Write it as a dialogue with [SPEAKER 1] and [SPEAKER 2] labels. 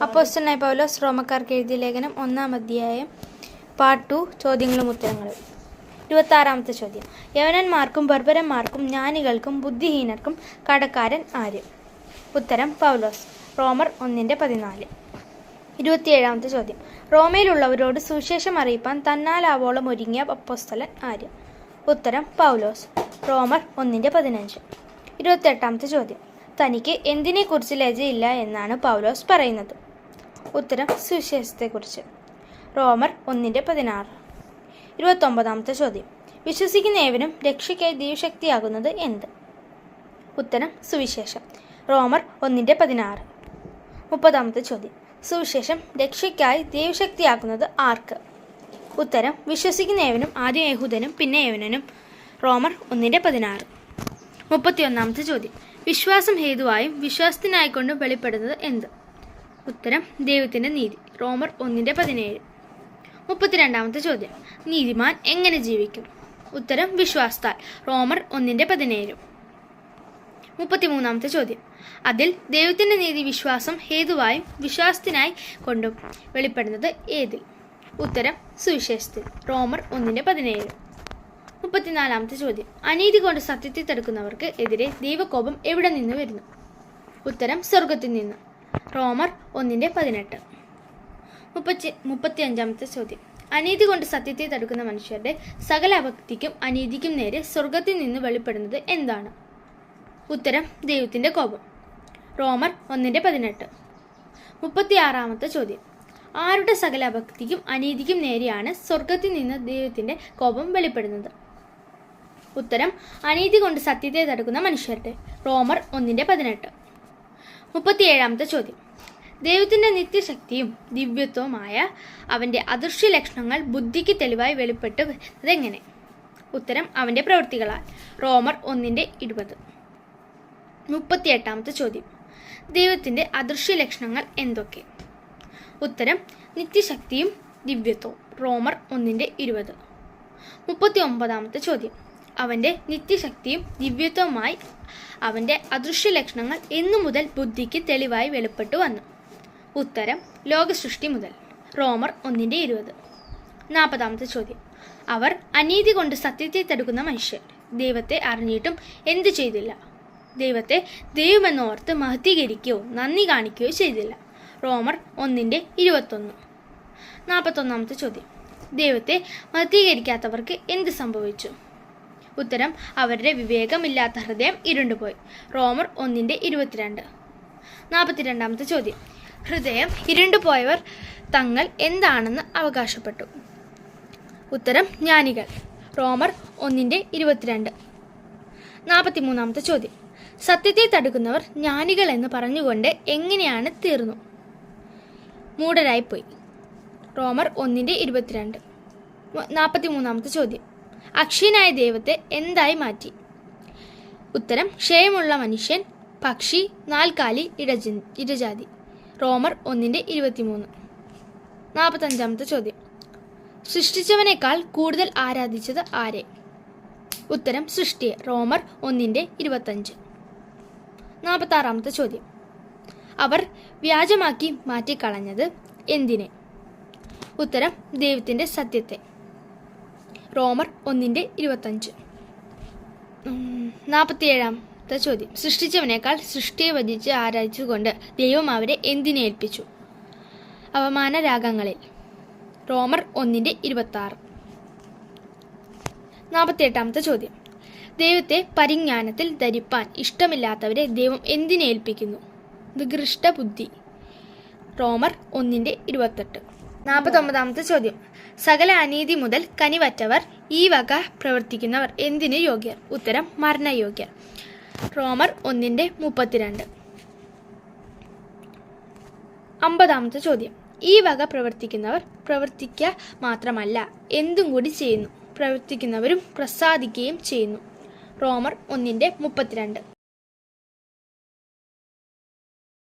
[SPEAKER 1] അപ്പോസ്തലനായ പൗലോസ് റോമക്കാർക്ക് എഴുതിയ ലേഖനം 1-ാം അധ്യായം പാർട്ട് 2 ചോദ്യങ്ങളും ഉത്തരങ്ങളും. 26-ാമത്തെ ചോദ്യം. യവനന്മാർക്കും ബർബരന്മാർക്കും ജ്ഞാനികൾക്കും ബുദ്ധിഹീനർക്കും കടക്കാരൻ ആര്? ഉത്തരം പൗലോസ്. റോമർ 1:14. 27-ാമത്തെ ചോദ്യം. റോമയിലുള്ളവരോട് സുവിശേഷം അറിയിപ്പാൻ തന്നാലാവോളം ഒരുങ്ങിയ അപ്പോസ്തലൻ ആര്? ഉത്തരം പൗലോസ്. റോമർ 1:15. 28-ാമത്തെ ചോദ്യം. തനിക്ക് എന്തിനെക്കുറിച്ച് ലജ്ജയില്ല എന്നാണ് പൗലോസ് പറയുന്നത്? ഉത്തരം സുവിശേഷത്തെക്കുറിച്ച്. റോമർ 1:16. 29-ാമത്തെ ചോദ്യം. വിശ്വസിക്കുന്ന ഏവനും രക്ഷയ്ക്കായി ദൈവശക്തിയാകുന്നത് എന്ത്? ഉത്തരം സുവിശേഷം. റോമർ 1:16. 30-ാമത്തെ ചോദ്യം. സുവിശേഷം രക്ഷയ്ക്കായി ദൈവശക്തിയാക്കുന്നത് ആർക്ക്? ഉത്തരം വിശ്വസിക്കുന്ന ഏവനും, ആദ്യം യഹൂദനും പിന്നെ യവനനും. റോമർ 1:16. 31-ാമത്തെ ചോദ്യം. വിശ്വാസം ഹേതുവായും വിശ്വാസത്തിനായിക്കൊണ്ടും വെളിപ്പെടുന്നത് എന്ത്? ഉത്തരം ദൈവത്തിൻ്റെ നീതി. റോമർ 1:17. 32-ാമത്തെ ചോദ്യം. നീതിമാൻ എങ്ങനെ ജീവിക്കും? ഉത്തരം വിശ്വാസത്താൽ. റോമർ 1:17. 33-ാമത്തെ ചോദ്യം. അതിൽ ദൈവത്തിൻ്റെ നീതി വിശ്വാസം ഹേതുവായും വിശ്വാസത്തിനായി കൊണ്ടും വെളിപ്പെടുന്നത് ഏതിൽ? ഉത്തരം സുവിശേഷത്തിൽ. റോമർ 1:17. 34-ാമത്തെ ചോദ്യം. അനീതി കൊണ്ട് സത്യത്തെ തടുക്കുന്നവർക്ക് എതിരെ ദൈവകോപം എവിടെ നിന്ന് വരുന്നു? ഉത്തരം സ്വർഗത്തിൽ നിന്ന്. റോമർ 1:18. 35-ാമത്തെ ചോദ്യം. അനീതി കൊണ്ട് സത്യത്തെ തടുക്കുന്ന മനുഷ്യരുടെ സകല അഭക്തിക്കും അനീതിക്കും നേരെ സ്വർഗത്തിൽ നിന്ന് വെളിപ്പെടുന്നത് എന്താണ്? ഉത്തരം ദൈവത്തിൻ്റെ കോപം. റോമർ 1:18. 36-ാമത്തെ ചോദ്യം. ആരുടെ സകല അഭക്തിക്കും അനീതിക്കും നേരെയാണ് സ്വർഗത്തിൽ നിന്ന് ദൈവത്തിൻ്റെ കോപം വെളിപ്പെടുന്നത്? ഉത്തരം അനീതി കൊണ്ട് സത്യത്തെ തടുക്കുന്ന മനുഷ്യരുടെ. റോമർ 1:18. 37-ാമത്തെ ചോദ്യം. ദൈവത്തിൻ്റെ നിത്യശക്തിയും ദിവ്യത്വവുമായ അവൻ്റെ അദൃശ്യ ലക്ഷണങ്ങൾ ബുദ്ധിക്ക് തെളിവായി വെളിപ്പെട്ട് വരുന്നതെങ്ങനെ? ഉത്തരം അവൻ്റെ പ്രവൃത്തികളാൽ. റോമർ 1:20. 38-ാമത്തെ ചോദ്യം. ദൈവത്തിൻ്റെ അദൃശ്യ ലക്ഷണങ്ങൾ എന്തൊക്കെ? ഉത്തരം നിത്യശക്തിയും ദിവ്യത്വവും. റോമർ 1:20. 39-ാമത്തെ ചോദ്യം. അവൻ്റെ നിത്യശക്തിയും ദിവ്യത്വവുമായി അവൻ്റെ അദൃശ്യ ലക്ഷണങ്ങൾ എന്നു മുതൽ ബുദ്ധിക്ക് തെളിവായി വെളിപ്പെട്ടു വന്നു? ഉത്തരം ലോകസൃഷ്ടി മുതൽ. റോമർ 1:20. 40-ാമത്തെ ചോദ്യം. അവർ അനീതി കൊണ്ട് സത്യത്തെ തടുക്കുന്ന മനുഷ്യർ ദൈവത്തെ അറിഞ്ഞിട്ടും എന്തു ചെയ്തില്ല? ദൈവത്തെ ദൈവമെന്നോർത്ത് മഹത്വീകരിക്കുകയോ നന്ദി കാണിക്കുകയോ ചെയ്തില്ല? റോമർ 1:21. 41-ാമത്തെ ചോദ്യം. ദൈവത്തെ മഹത്വീകരിക്കാത്തവർക്ക് എന്ത് സംഭവിച്ചു? ഉത്തരം അവരുടെ വിവേകമില്ലാത്ത ഹൃദയം ഇരുണ്ടുപോയി. റോമർ 1:22. 42-ാമത്തെ ചോദ്യം. ഹൃദയം ഇരുണ്ടുപോയവർ തങ്ങൾ എന്താണെന്ന് അവകാശപ്പെട്ടു? ഉത്തരം ജ്ഞാനികൾ. റോമർ 1:22. 43-ാമത്തെ ചോദ്യം. സത്യത്തെ തടുക്കുന്നവർ ജ്ഞാനികൾ എന്ന് പറഞ്ഞുകൊണ്ട് എങ്ങനെയാണ് തീർന്നു? മൂഢരായിപ്പോയി. റോമർ 1:22. 43-ാമത്തെ ചോദ്യം. അക്ഷയനായ ദൈവത്തെ എന്തായി മാറ്റി? ഉത്തരം ക്ഷയമുള്ള മനുഷ്യൻ, പക്ഷി, നാൽക്കാലി, ഇഴജാതി. റോമർ 1:23. 45-ാമത്തെ ചോദ്യം. സൃഷ്ടിച്ചവനേക്കാൾ കൂടുതൽ ആരാധിച്ചത് ആരെ? ഉത്തരം സൃഷ്ടിയെ. റോമർ 1:25. 46-ാമത്തെ ചോദ്യം. അവർ വ്യാജമാക്കി മാറ്റിക്കളഞ്ഞത് എന്തിനെ? ഉത്തരം ദൈവത്തിൻ്റെ സത്യത്തെ. റോമർ 1:25. 47-ാമത്തെ ചോദ്യം. സൃഷ്ടിച്ചവനേക്കാൾ സൃഷ്ടിയെ വധിച്ച് ആരാധിച്ചുകൊണ്ട് ദൈവം അവരെ എന്തിനെ ഏൽപ്പിച്ചു? അവമാന രാഗങ്ങളിൽ. റോമർ 1:26. 48-ാമത്തെ ചോദ്യം. ദൈവത്തെ പരിജ്ഞാനത്തിൽ ധരിപ്പാൻ ഇഷ്ടമില്ലാത്തവരെ ദൈവം എന്തിനെ ഏൽപ്പിക്കുന്നു? വികൃഷ്ട ബുദ്ധി. റോമർ 1:28. 49-ാമത്തെ ചോദ്യം. സകല അനീതി മുതൽ കനിവറ്റവർ ഈ വക പ്രവർത്തിക്കുന്നവർ എന്തിന് യോഗ്യർ? ഉത്തരം മരണയോഗ്യർ. റോമർ 1:32. 50-ാമത്തെ ചോദ്യം. ഈ വക പ്രവർത്തിക്കുന്നവർ പ്രവർത്തിക്കുക മാത്രമല്ല എന്തും കൂടി ചെയ്യുന്നു, പ്രവർത്തിക്കുന്നവരും പ്രസാദിക്കുകയും ചെയ്യുന്നു. റോമർ 1:32.